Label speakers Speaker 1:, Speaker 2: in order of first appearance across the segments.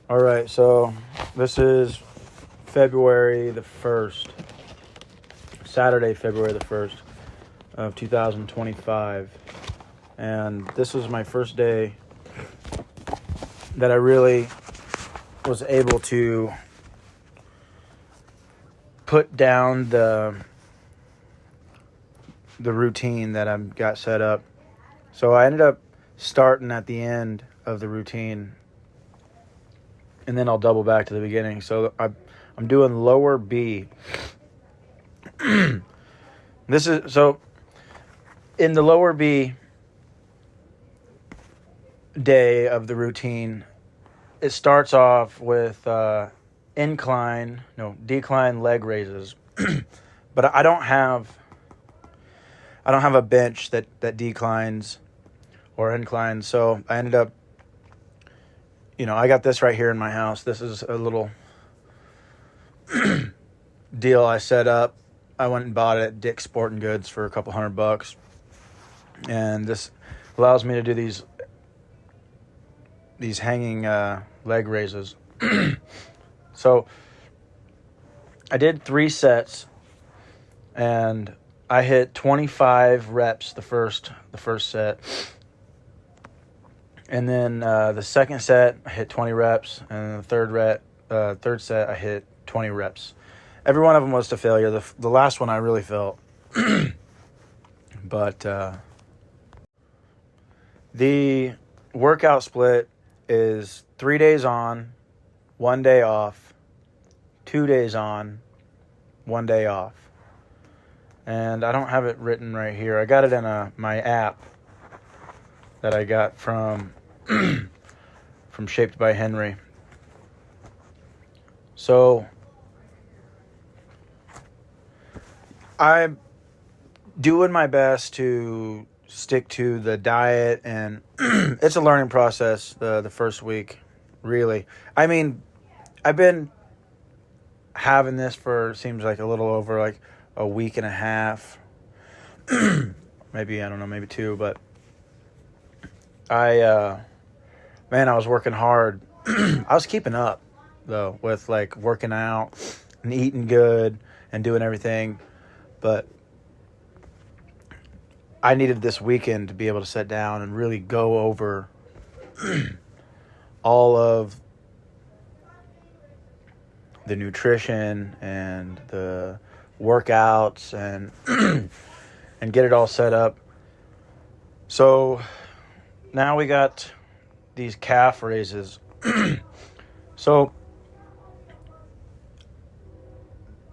Speaker 1: All right, so this is February the 1st, Saturday, February the 1st of 2025. And this was my first day that I really was able to put down the routine that I got set up. So I ended up starting at the end of the routine, and then I'll double back to the beginning. So I'm doing lower B. This is so in the lower B day of the routine. It starts off with decline leg raises, but I don't have a bench that declines or inclines. So I ended up, I got this right here in my house. This is a little deal I set up. I went and bought it at Dick's Sporting Goods for a couple $100, and this allows me to do these hanging leg raises. So I did 3 sets, and I hit 25 reps the first set, and then the second set I hit 20 reps, and the third set I hit 20 reps. Every one of them was to failure. The last one I really felt, but the workout split is 3 days on, 1 day off, 2 days on, 1 day off. And I don't have it written right here. I got it in my app that I got from Shaped by Henry. So I'm doing my best to stick to the diet, and it's a learning process the first week, really. I mean, I've been having this for, seems like a little over like a week and a half, maybe, I don't know, maybe 2, but I was working hard. I was keeping up though with like working out and eating good and doing everything, but I needed this weekend to be able to sit down and really go over all of the nutrition and the workouts and and get it all set up. So now we got these calf raises. So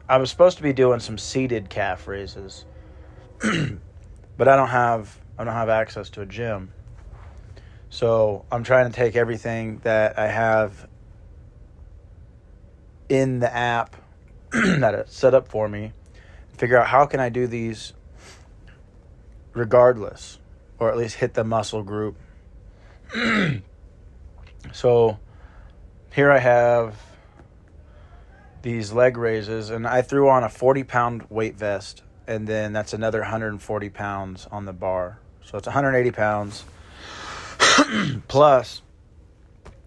Speaker 1: I was supposed to be doing some seated calf raises, but I don't have access to a gym. So I'm trying to take everything that I have in the app that it's set up for me, figure out how can I do these regardless, or at least hit the muscle group. So here I have these leg raises, and I threw on a 40-pound weight vest, and then that's another 140 pounds on the bar. So it's 180 pounds plus,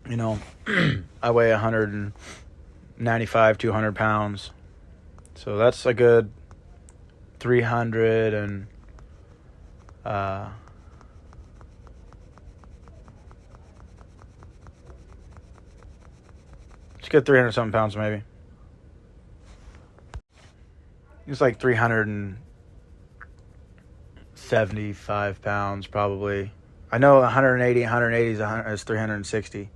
Speaker 1: I weigh 195, 200 pounds. So that's a good 300 and it's a good 300 something pounds maybe. It's like 375 pounds probably. I know 180 is 360,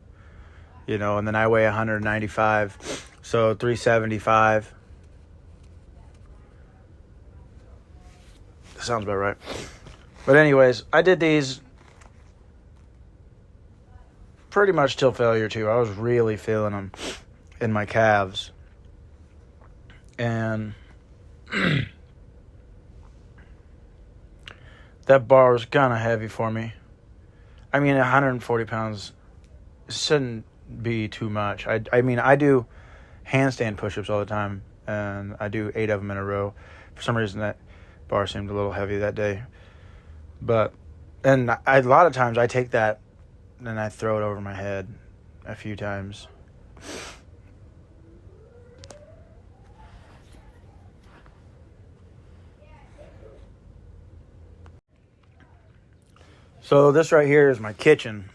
Speaker 1: and then I weigh 195, so 375. That sounds about right. But anyways, I did these pretty much till failure too. I was really feeling them in my calves. And that bar was kind of heavy for me. I mean, 140 pounds shouldn't be too much. I do handstand push-ups all the time, and I do 8 of them in a row. For some reason, that bar seemed a little heavy that day. A lot of times I take that and I throw it over my head a few times. So this right here is my kitchen,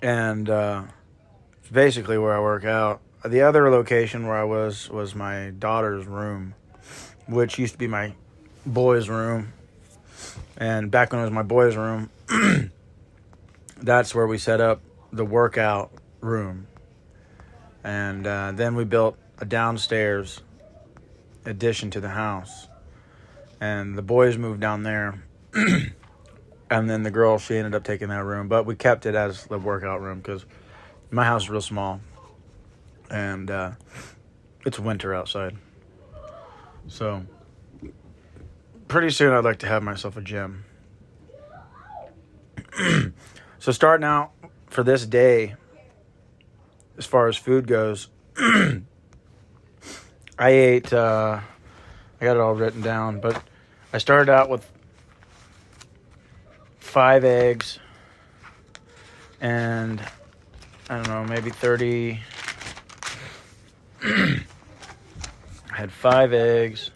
Speaker 1: and it's basically where I work out. The other location where I was my daughter's room, which used to be my boys' room. And back when it was my boys' room, that's where we set up the workout room. And then we built a downstairs addition to the house. And the boys moved down there. And then the girl, she ended up taking that room. But we kept it as the workout room because my house is real small. And it's winter outside. So pretty soon I'd like to have myself a gym. So starting out for this day, as far as food goes, I ate, I got it all written down, but I started out with 5 eggs and I don't know, maybe 30. I had 5 eggs.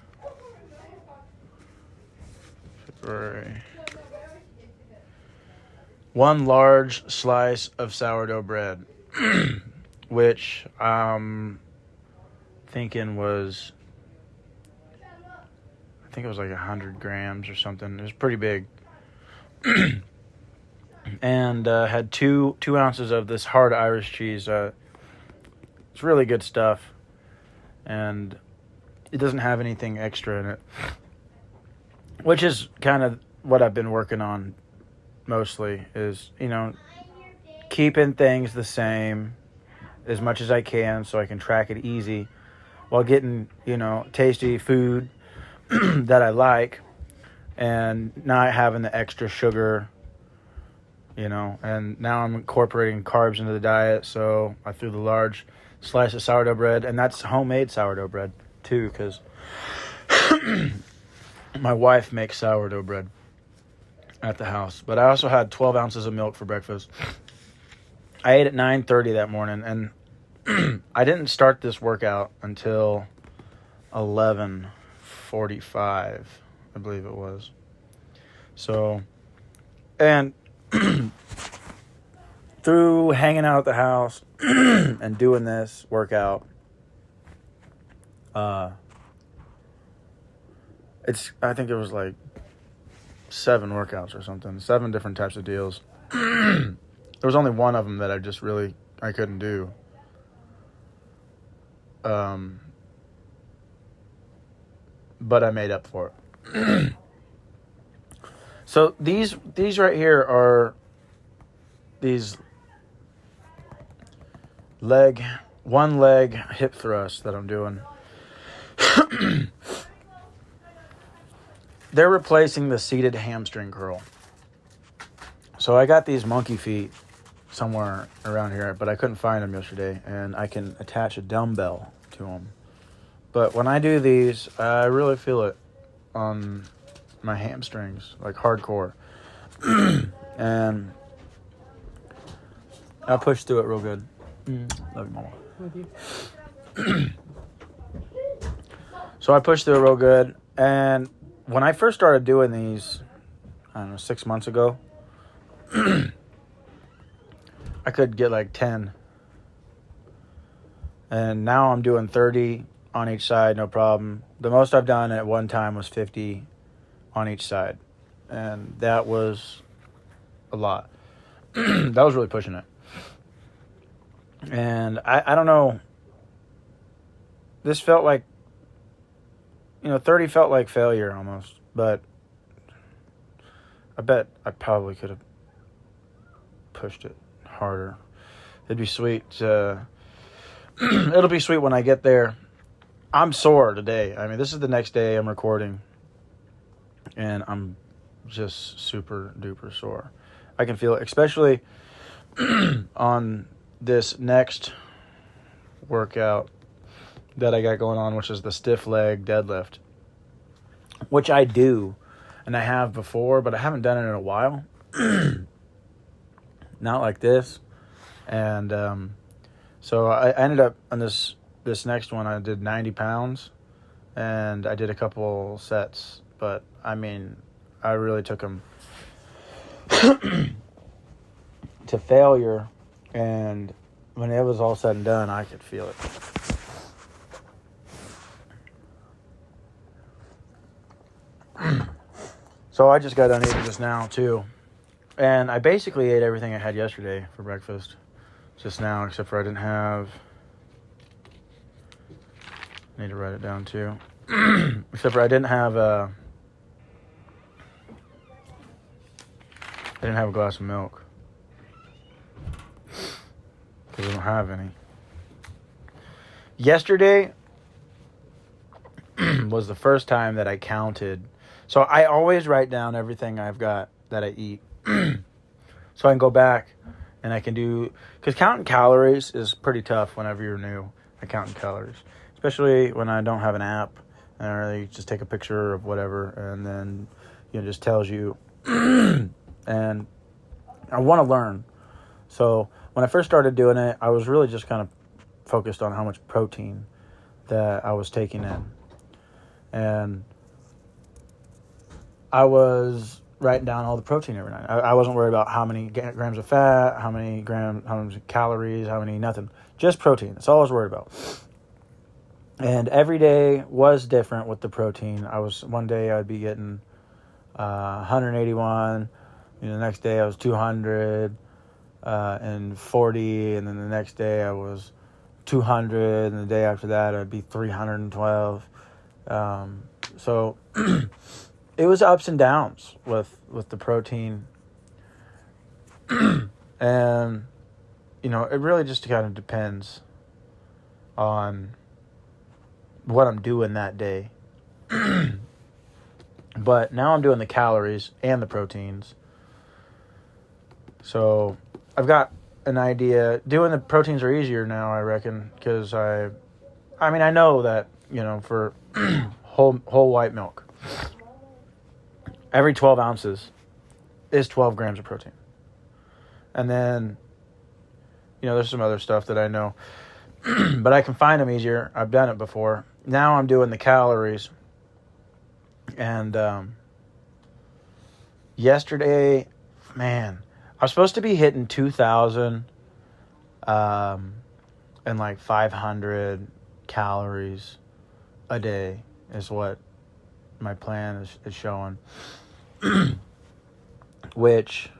Speaker 1: One large slice of sourdough bread, which I'm thinking was, I think it was like 100 grams or something. It was pretty big. And had two ounces of this hard Irish cheese. It's really good stuff, and it doesn't have anything extra in it, which is kind of what I've been working on mostly, is, you know, keeping things the same as much as I can so I can track it easy while getting, you know, tasty food that I like and not having the extra sugar, you know. And now I'm incorporating carbs into the diet, so I threw the large slice of sourdough bread, and that's homemade sourdough bread too, because my wife makes sourdough bread at the house. But I also had 12 ounces of milk for breakfast. I ate at 9:30 that morning, and I didn't start this workout until 11:45, I believe it was. So, and through hanging out at the house and doing this workout, I think it was like 7 workouts or something, 7 different types of deals. There was only one of them that I couldn't do. But I made up for it. So these right here are these one leg hip thrusts that I'm doing. They're replacing the seated hamstring curl. So I got these monkey feet somewhere around here, but I couldn't find them yesterday, and I can attach a dumbbell to them. But when I do these, I really feel it on my hamstrings, like hardcore. And I push through it real good. Love you, Mama.
Speaker 2: With you.
Speaker 1: So I pushed through it real good, and when I first started doing these, I don't know, 6 months ago, I could get like 10. And now I'm doing 30 on each side, no problem. The most I've done at one time was 50 on each side. And that was a lot. That was really pushing it. And I don't know. This felt like, 30 felt like failure almost. But I bet I probably could have pushed it harder. It'd be sweet. It'll be sweet when I get there. I'm sore today. I mean, this is the next day I'm recording, and I'm just super duper sore. I can feel it, especially on this next workout that I got going on, which is the stiff leg deadlift, which I do, and I have before, but I haven't done it in a while. Not like this. And So I ended up on this next one. I did 90 pounds, and I did a couple sets. But I mean, I really took them to failure, and when it was all said and done, I could feel it. So I just got done eating just now too, and I basically ate everything I had yesterday for breakfast just now, except for I didn't have. I need to write it down too. Except for I didn't have a glass of milk because I don't have any. Yesterday was the first time that I counted. So I always write down everything I've got that I eat. So I can go back and I can do... Because counting calories is pretty tough whenever you're new at counting calories. Especially when I don't have an app. And I really just take a picture of whatever. And then, it just tells you. And I want to learn. So when I first started doing it, I was really just kind of focused on how much protein that I was taking in. And I was writing down all the protein every night. I wasn't worried about how many grams of fat, how many calories, nothing. Just protein. That's all I was worried about. And every day was different with the protein. One day I'd be getting 181. The next day I was 200 and 40, and then the next day I was 200, and the day after that I'd be 312. So it was ups and downs with the protein. And, it really just kind of depends on what I'm doing that day. But now I'm doing the calories and the proteins. So I've got an idea. Doing the proteins are easier now, I reckon, because I know that, for whole white milk, every 12 ounces is 12 grams of protein. And then, there's some other stuff that I know, but I can find them easier. I've done it before. Now I'm doing the calories. And yesterday, man, I was supposed to be hitting 2,000 and like 500 calories a day is what my plan is showing. Which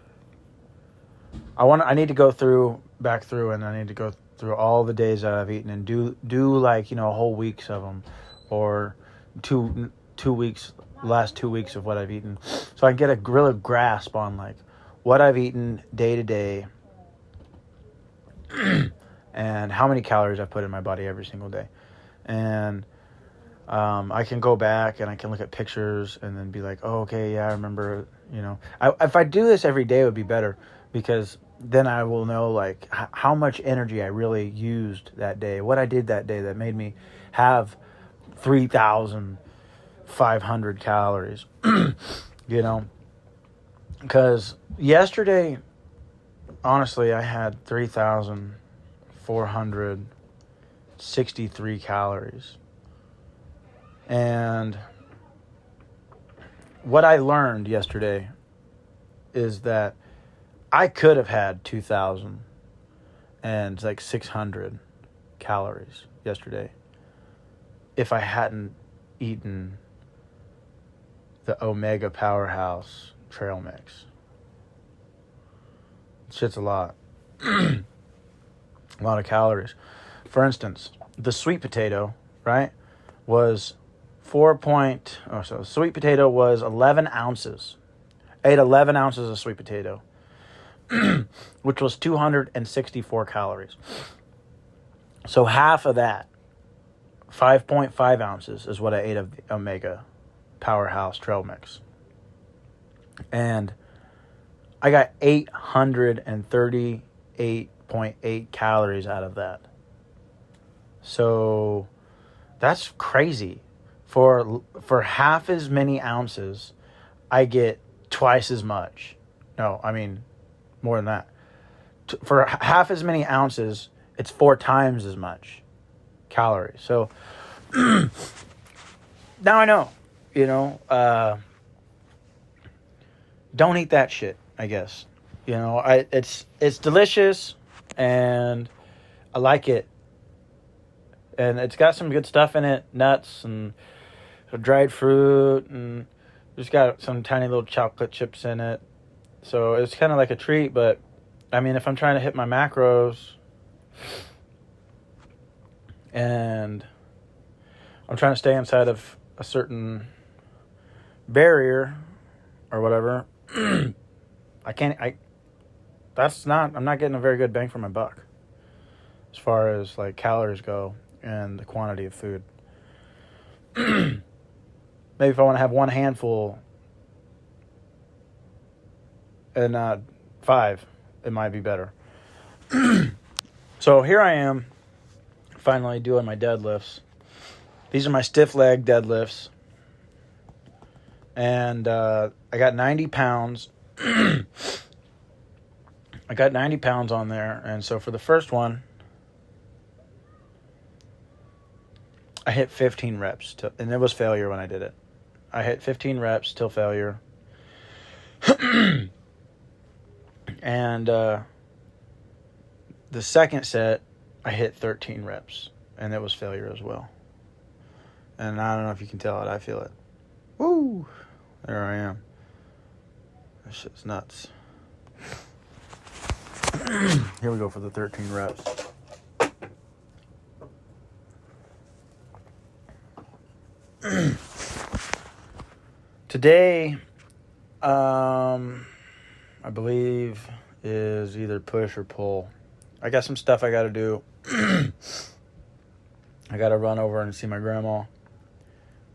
Speaker 1: I need to go back through, and I need to go through all the days that I've eaten and do like, whole weeks of them, or two weeks, last 2 weeks of what I've eaten, so I can get a real grasp on like what I've eaten day to day and how many calories I've put in my body every single day. And I can go back and I can look at pictures and then be like, oh, okay, yeah, I remember, if I do this every day, it would be better, because then I will know like how much energy I really used that day, what I did that day that made me have 3,500 calories, because yesterday, honestly, I had 3,463 calories. And what I learned yesterday is that I could have had 2,600 calories yesterday if I hadn't eaten the Omega Powerhouse trail mix. Shit's a lot. A lot of calories. For instance, the sweet potato, right, was sweet potato was 11 ounces. I ate 11 ounces of sweet potato, which was 264 calories. So half of that, 5.5 ounces, is what I ate of the Omega Powerhouse trail mix. And I got 838.8 calories out of that. So that's crazy. For half as many ounces, I get twice as much. No, I mean more than that. For half as many ounces, it's 4 times as much calories. So now I know, don't eat that shit, I guess. It's delicious and I like it. And it's got some good stuff in it, nuts and dried fruit, and just got some tiny little chocolate chips in it. So it's kind of like a treat, but I mean, if I'm trying to hit my macros and I'm trying to stay inside of a certain barrier or whatever, I'm not getting a very good bang for my buck as far as like calories go and the quantity of food. Maybe if I want to have one handful and not 5, it might be better. So here I am, finally doing my deadlifts. These are my stiff leg deadlifts. And I got 90 pounds. I got 90 pounds on there. And so for the first one, I hit 15 reps. And it was failure when I did it. I hit 15 reps till failure. And the second set, I hit 13 reps. And it was failure as well. And I don't know if you can tell it. I feel it. Woo! There I am. That shit's nuts. Here we go for the 13 reps. Today, I believe, is either push or pull. I got some stuff I got to do. I got to run over and see my grandma.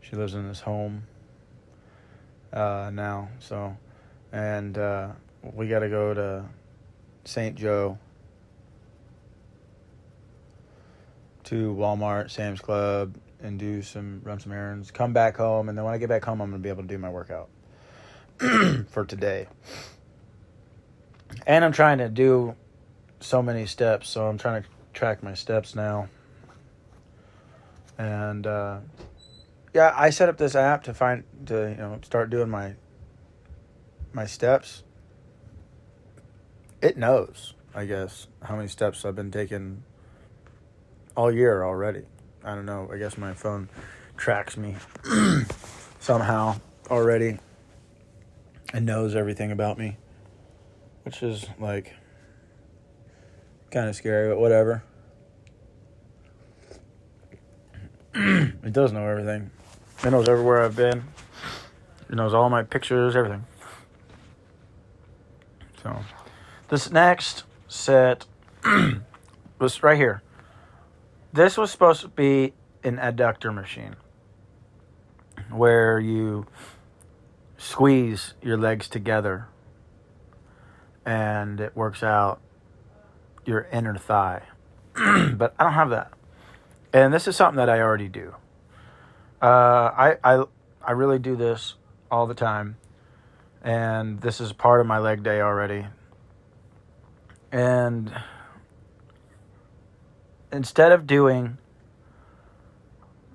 Speaker 1: She lives in this home now, so, and we got to go to St. Joe, to Walmart, Sam's Club, and run some errands, come back home, and then when I get back home, I'm going to be able to do my workout for today. And I'm trying to do so many steps, so I'm trying to track my steps now. And yeah, I set up this app to start doing my steps. It knows, I guess, how many steps I've been taking all year already. I don't know. I guess my phone tracks me somehow already and knows everything about me, which is like kind of scary, but whatever. It does know everything. It knows everywhere I've been. It knows all my pictures, everything. So this next set was right here. This was supposed to be an adductor machine where you squeeze your legs together and it works out your inner thigh. But I don't have that. And this is something that I already do. I really do this all the time. And this is part of my leg day already. And instead of doing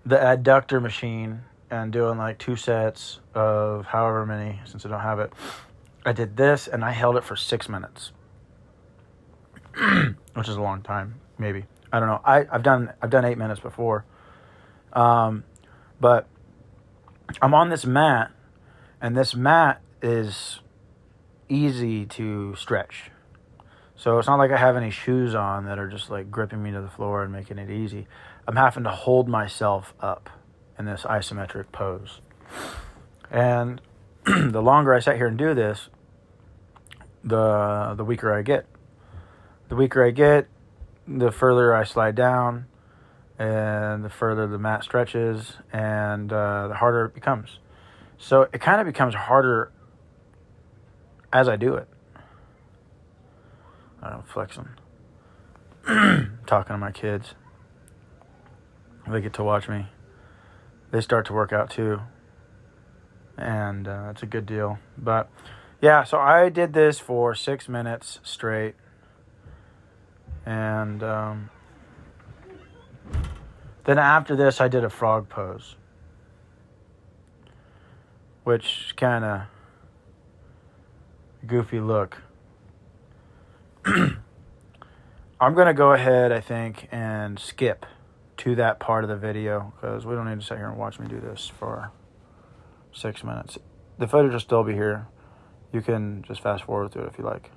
Speaker 1: the adductor machine and doing like 2 sets of however many, since I don't have it, I did this and I held it for 6 minutes, which is a long time, maybe. I don't know. I've done 8 minutes before, but I'm on this mat, and this mat is easy to stretch. So it's not like I have any shoes on that are just like gripping me to the floor and making it easy. I'm having to hold myself up in this isometric pose. And the longer I sit here and do this, the weaker I get. The weaker I get, the further I slide down, and the further the mat stretches, and the harder it becomes. So it kind of becomes harder as I do it. I don't flex them. Talking to my kids. They get to watch me. They start to work out too. And it's a good deal. But yeah, so I did this for 6 minutes straight. And Then after this, I did a frog pose, which kind of goofy look. I'm going to go ahead, I think, and skip to that part of the video because we don't need to sit here and watch me do this for 6 minutes. The footage will still be here. You can just fast forward through it if you like.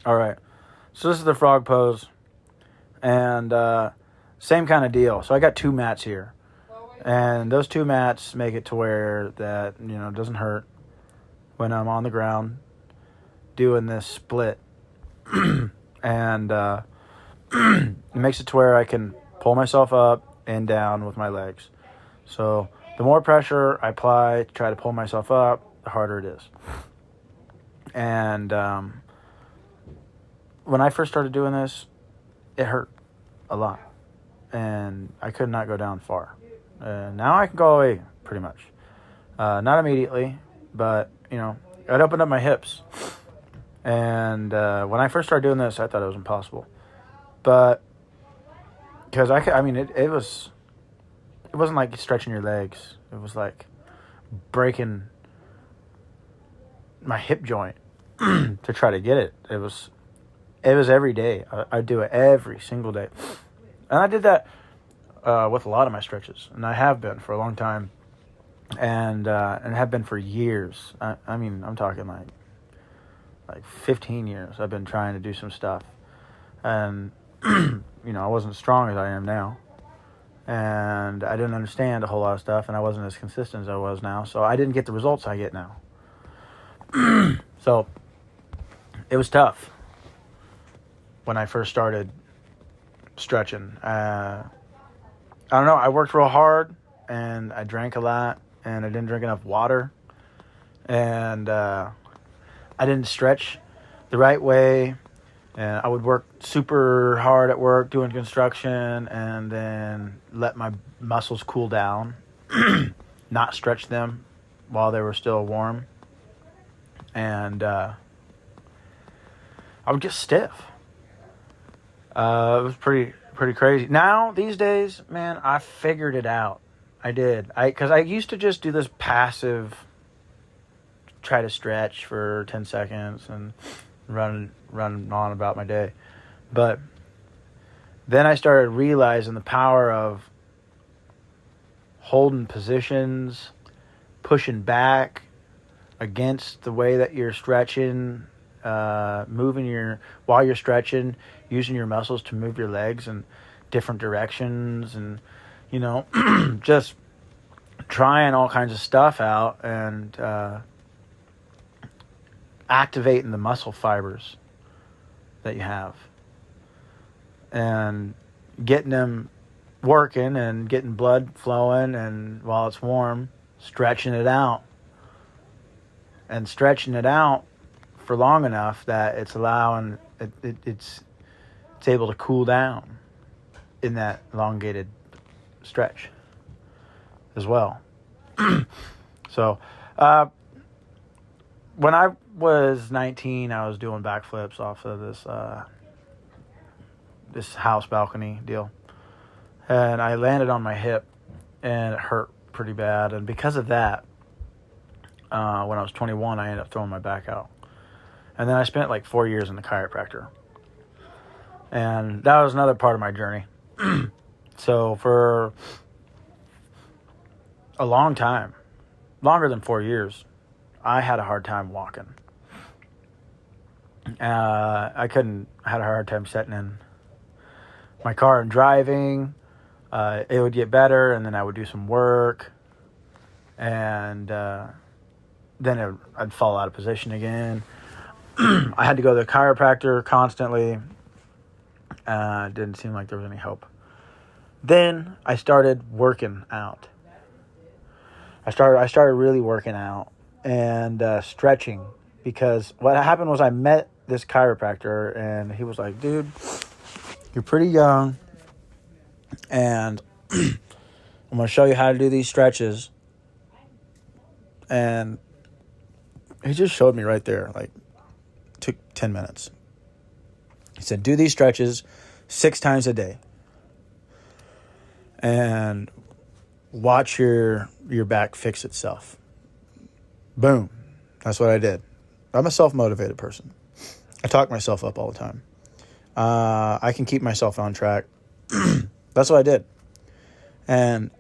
Speaker 1: All right. So this is the frog pose. And same kind of deal. So I got 2 mats here. And those 2 mats make it to where that, it doesn't hurt when I'm on the ground doing this split. And it makes it to where I can pull myself up and down with my legs. So the more pressure I apply to try to pull myself up, the harder it is. And when I first started doing this, it hurt a lot. And I could not go down far. Now I can go away pretty much. Not immediately, but, it opened up my hips. And when I first started doing this, I thought it was impossible. But because it wasn't like stretching your legs. It was like breaking my hip joint to try to get it. It was every day. I do it every single day. And I did that with a lot of my stretches. And I have been for a long time. And have been for years. I'm talking like 15 years. I've been trying to do some stuff. And, I wasn't as strong as I am now. And I didn't understand a whole lot of stuff, and I wasn't as consistent as I was now. So I didn't get the results I get now. So it was tough when I first started stretching. I don't know. I worked real hard, and I drank a lot, and I didn't drink enough water. And I didn't stretch the right way. And I would work super hard at work doing construction and then let my muscles cool down, not stretch them while they were still warm. And I would get stiff. It was pretty crazy. Now, these days, man, I figured it out. I did. Because I used to just do this passive, try to stretch for 10 seconds and run on about my day. But then I started realizing the power of holding positions, pushing back against the way that you're stretching, while you're stretching, using your muscles to move your legs in different directions, and just trying all kinds of stuff out and activating the muscle fibers that you have and getting them working and getting blood flowing, and while it's warm, stretching it out for long enough that it's allowing it's able to cool down in that elongated stretch as well. So when I was 19, I was doing backflips off of this house balcony deal. And I landed on my hip, and it hurt pretty bad. And because of that, when I was 21, I ended up throwing my back out. And then I spent like 4 years in the chiropractor. And that was another part of my journey. So for a long time, longer than 4 years, I had a hard time walking. I had a hard time setting in my car and driving. It would get better, and then I would do some work, and then I'd fall out of position again. I had to go to the chiropractor constantly. It didn't seem like there was any hope. Then I started working out. I started really working out and stretching, because what happened was I met this chiropractor, and he was like, dude, you're pretty young, and I'm going to show you how to do these stretches. And he just showed me right there, like, took 10 minutes. He said, do these stretches 6 times a day, and watch your back fix itself. Boom. That's what I did. I'm a self-motivated person. I talk myself up all the time. I can keep myself on track. That's what I did. And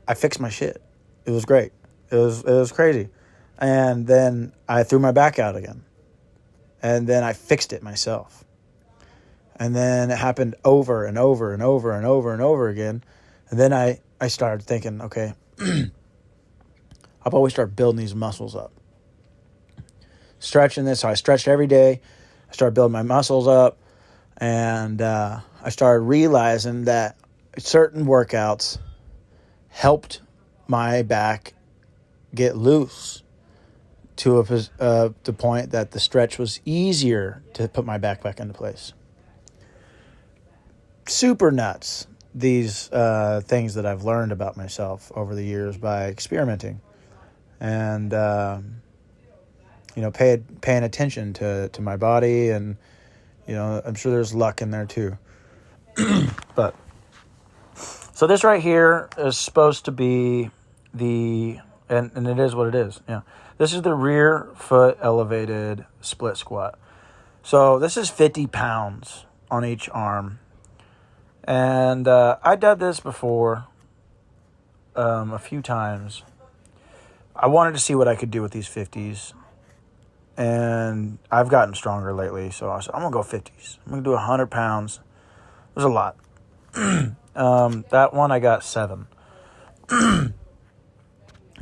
Speaker 1: I fixed my shit. It was great. It was crazy. And then I threw my back out again. And then I fixed it myself. And then it happened over and over and over and over and over again. And then I started thinking, okay, I'll always start building these muscles up. Stretching this. So I stretched every day. I started building my muscles up. And I started realizing that certain workouts helped my back get loose to the point that the stretch was easier to put my back into place. Super nuts, these things that I've learned about myself over the years by experimenting and paying attention to my body. And I'm sure there's luck in there too. But so this right here is supposed to be and it is what it is. Yeah, this is the rear foot elevated split squat. So this is 50 pounds on each arm. And I did this before a few times. I wanted to see what I could do with these 50s. And I've gotten stronger lately. So I said, I'm going to go 50s. I'm going to do 100 pounds. It was a lot. That one I got 7.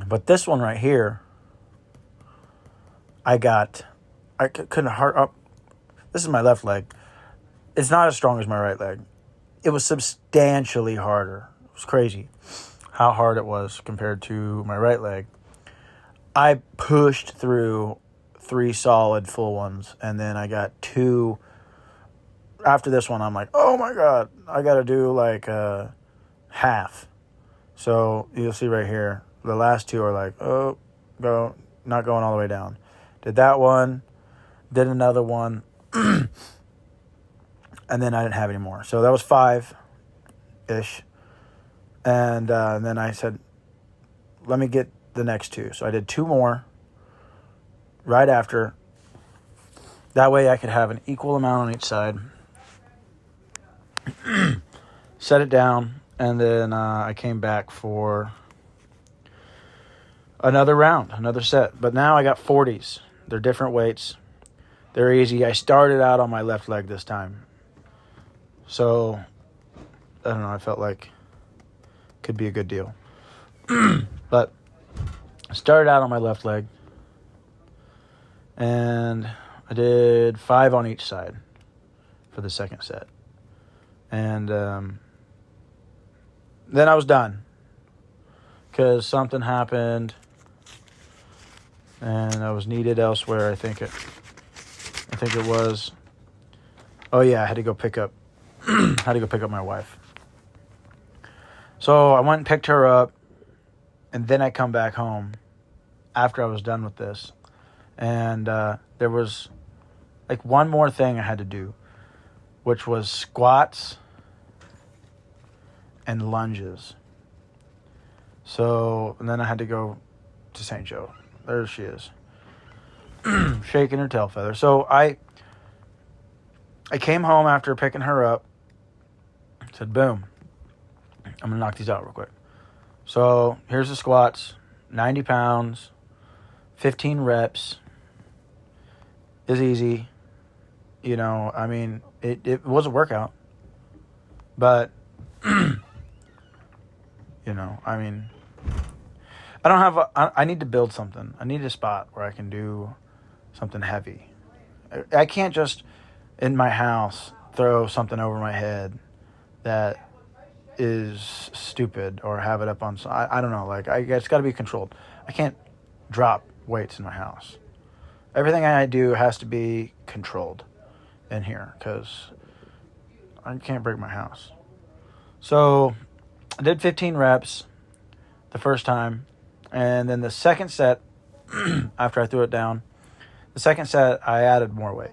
Speaker 1: But this one right here, I couldn't hard up. This is my left leg. It's not as strong as my right leg. It was substantially harder. It was crazy how hard it was compared to my right leg. I pushed through 3 solid full ones, and then I got 2. After this one, I'm like, oh my God, I got to do like half. So you'll see right here, the last 2 are like, not going all the way down. Did that one, did another one, and then I didn't have any more. So that was 5-ish. And then I said, let me get the next 2. So I did 2 more right after. That way I could have an equal amount on each side. Set it down, and then I came back for another round, another set. But now I got 40s. They're different weights. They're easy. I started out on my left leg this time. So, I don't know, I felt like it could be a good deal. But I started out on my left leg, and I did 5 on each side for the second set. And then I was done because something happened and I was needed elsewhere. I think it was. Oh yeah, I had to go pick up my wife. So I went and picked her up, and then I come back home after I was done with this, and there was like one more thing I had to do, which was squats and lunges. So, and then I had to go to St. Joe. There she is, shaking her tail feather. So I came home after picking her up, said, boom, I'm going to knock these out real quick. So here's the squats, 90 pounds, 15 reps is easy. I mean, it was a workout, but, I mean, I need to build something. I need a spot where I can do something heavy. I can't just, in my house, throw something over my head that is stupid or have it up on, I don't know, like, it's got to be controlled. I can't drop weights in my house. Everything I do has to be controlled in here because I can't break my house. So I did 15 reps the first time, and then the second set, after I threw it down, the second set I added more weight.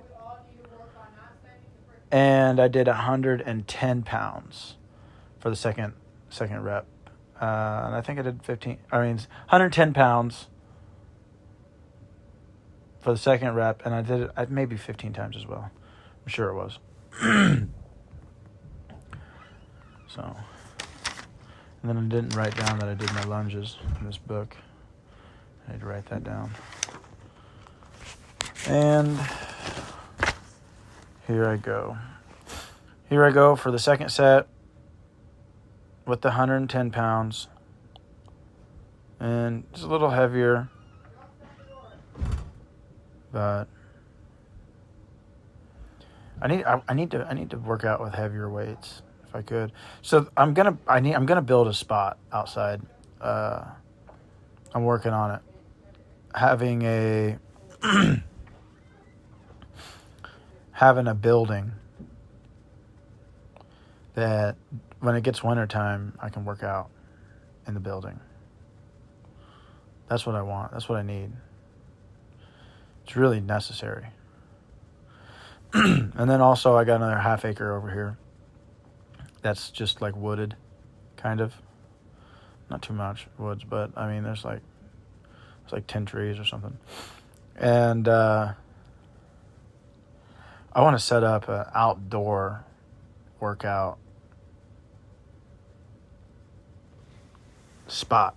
Speaker 1: And I did 110 pounds for the second rep. And I think I did 110 pounds for the second rep, and I did it maybe 15 times as well. I'm sure it was. So, and then I didn't write down that I did my lunges in this book. I need to write that down. And here I go. Here I go for the second set with the 110 pounds. And it's a little heavier, but I need to work out with heavier weights if I could. So I'm gonna build a spot outside. I'm working on it. Having a having a building that when it gets wintertime, I can work out in the building. That's what I want. That's what I need. It's really necessary. And then also I got another half acre over here. That's just like wooded, kind of. Not too much woods, but I mean, it's like 10 trees or something. And I want to set up an outdoor workout spot.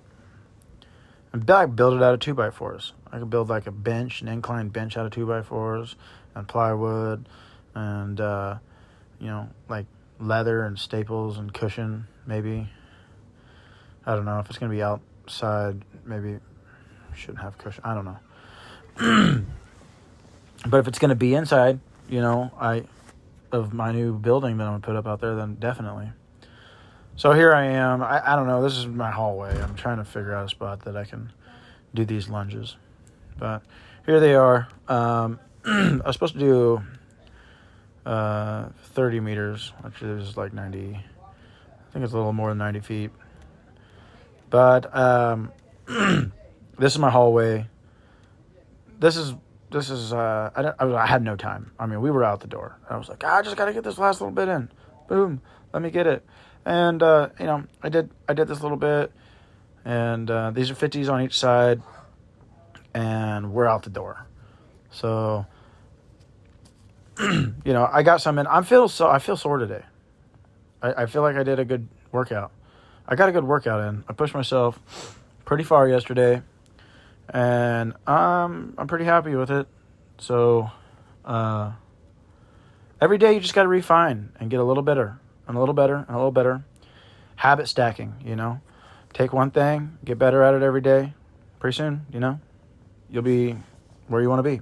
Speaker 1: And build it out of 2x4s. I could build like an inclined bench out of 2x4s and plywood and, like leather and staples and cushion, maybe. I don't know if it's going to be outside. Maybe shouldn't have cushion. I don't know. But if it's going to be inside, of my new building that I'm going to put up out there, then definitely. So here I am. I don't know. This is my hallway. I'm trying to figure out a spot that I can do these lunges. But here they are. I was supposed to do 30 meters, which is like 90. I think it's a little more than 90 feet. But this is my hallway. This is I had no time. I mean, we were out the door. I was like, I just got to get this last little bit in. Boom, let me get it. And I did this little bit, and these are 50s on each side, and we're out the door. So, I got some in. I feel sore today. I feel like I did a good workout. I got a good workout in. I pushed myself pretty far yesterday, and I'm pretty happy with it. So, every day you just got to refine and get a little better and a little better and a little better. Habit stacking, Take one thing, get better at it every day. Pretty soon, you'll be where you want to be.